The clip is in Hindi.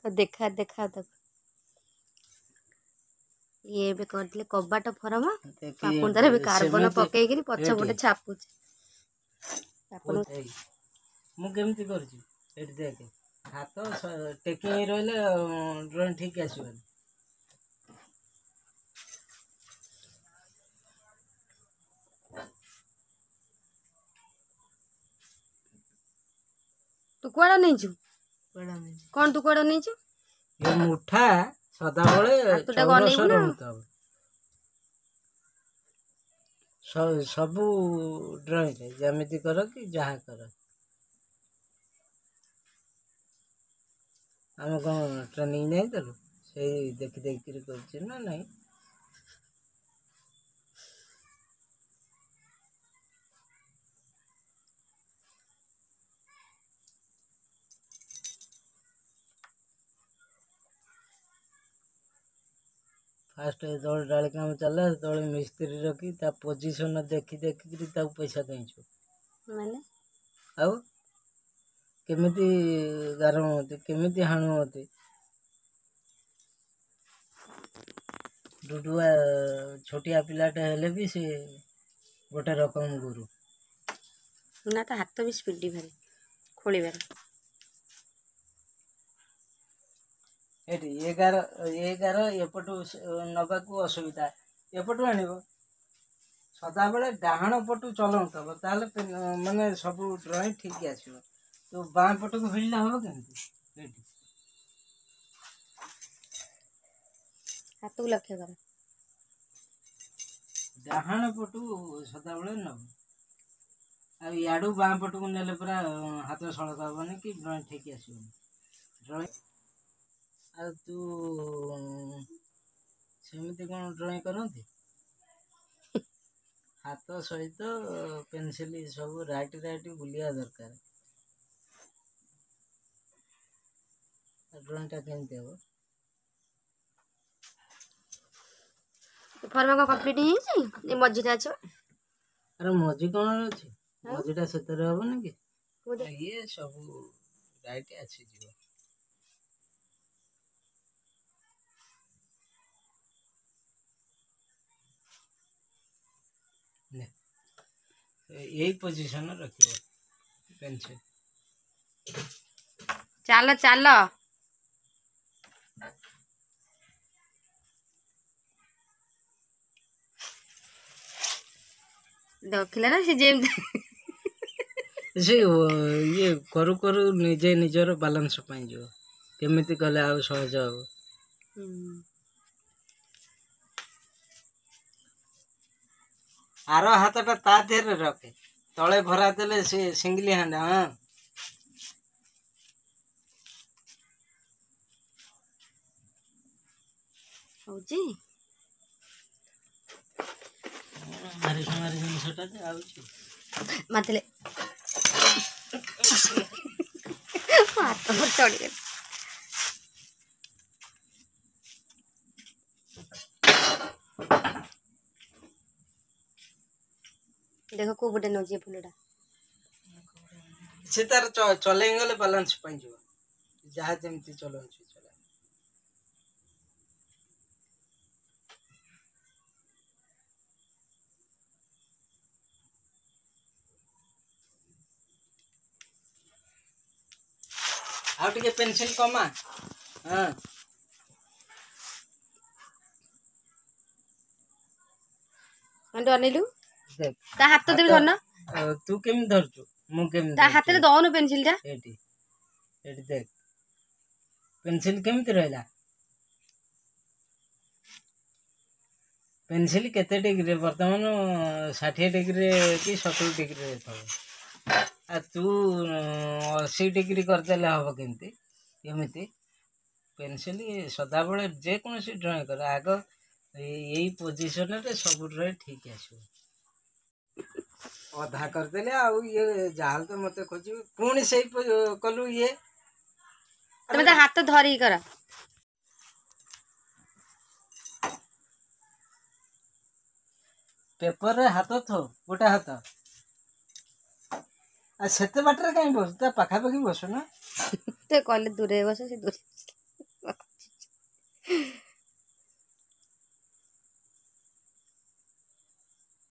तो देखा देखा तो ये भी करले कबाट फरम आपण तारे भी कार्बन पकेइकरी पछपटे छापुछ आपण मु केमती करछि एट देख हाथ टेकिंग रहले ड्रॉइंग ठीक आसीबन। तू कोड़ा नहीं छु कौन तू कोड़ा नहीं छु ये मुठा सदा बळे तू टाको अनेबु ना सबू ड्रॉइंग जमिति कर कि जहाँ कर आम कौन ट्रेनिंग नहीं देलु से देखी देखी कर ना नहीं फास्ट दौड़ डाल काम चला दौड़ मिस्त्री रखी ता पोजीशन देखी देखी पैसा देछु माने आउ केमिति गारम होते केमिति हाणु होते डुडुआ छोटिया पिलाटे हेले भी से गोटे रकम गुरु ना तो हाथ भी स्पीड भारी खोली बार एटी एगार एपटू नबाकू असुविधा एपटू आनिबो सदा बेले डाहाण पटू चलाउतब ताले माने सब ड्रॉइंग ठीक आसीबो तो बाँ पटू को भिड़ला हो केमती एटी हाथ को लक्ष्य कर डाहाण पटू सदा बेले नब आ याडू बाँ पटू को नेले पूरा हाथ सड़क हबनी कि ड्रॉइंग ठीक आसीबो ड्रॉइंग आ तू सेमती कौन ड्रॉइंग करती हाथ सहित पेनसिल सब राइट राइट बुलिया दरकार ड्रॉइंग टा केमती हम फर्मा का कंप्लीट ही मझीटा अच्छा अरे मझी कौन अच्छी मझीटा से हेबन कि ये सब राइट आसी जीव यही पोजीशन रखियो पेंसिल चल चल देखिले ना से जेम से ये करू करू निजे निजर बैलेंस पाई जो केमिति कले आ सहज हो आर हाथटा ता देहरे रखे तले भरा देले से सिंगली हैंड हां होजी मारी जिनसटा जे आउची मतले हाथ पर चढ़ गए देखो को बटे नजे फुलडा से तार चलें गले बैलेंस पाई जो जहा जेमती चलो चला आउ टिके पेंसिल कमा हां अंडो अनिलु ता हाथ तो देबी धरना तू केम धरछु मु केम ता हाथ रे दोनु पेंसिल टा एटी एटी देख पेंसिल केमती रहला पेंसिल केते डिग्री वर्तमान 60 डिग्री कि 70 डिग्री थब आ तू 80 डिग्री कर देले हबो केमती केमती पेंसिल सदा बेले जे कोनसी ड्राइंग कर आगो यही पोजीशन रे सब ड्राइंग ठीक आसो अधा कर देले आ ये जाल तो मते खोजी पुणी से कलु ये तमे तो हाथ धरी करा पेपर रे हाथ थो गोटे हाथ ସେତେ ବାଟରେ କାହିଁ ବସୁ ତା ପାଖାପାଖି ବସୁ ନା ते कहले दूरे बस से दूरे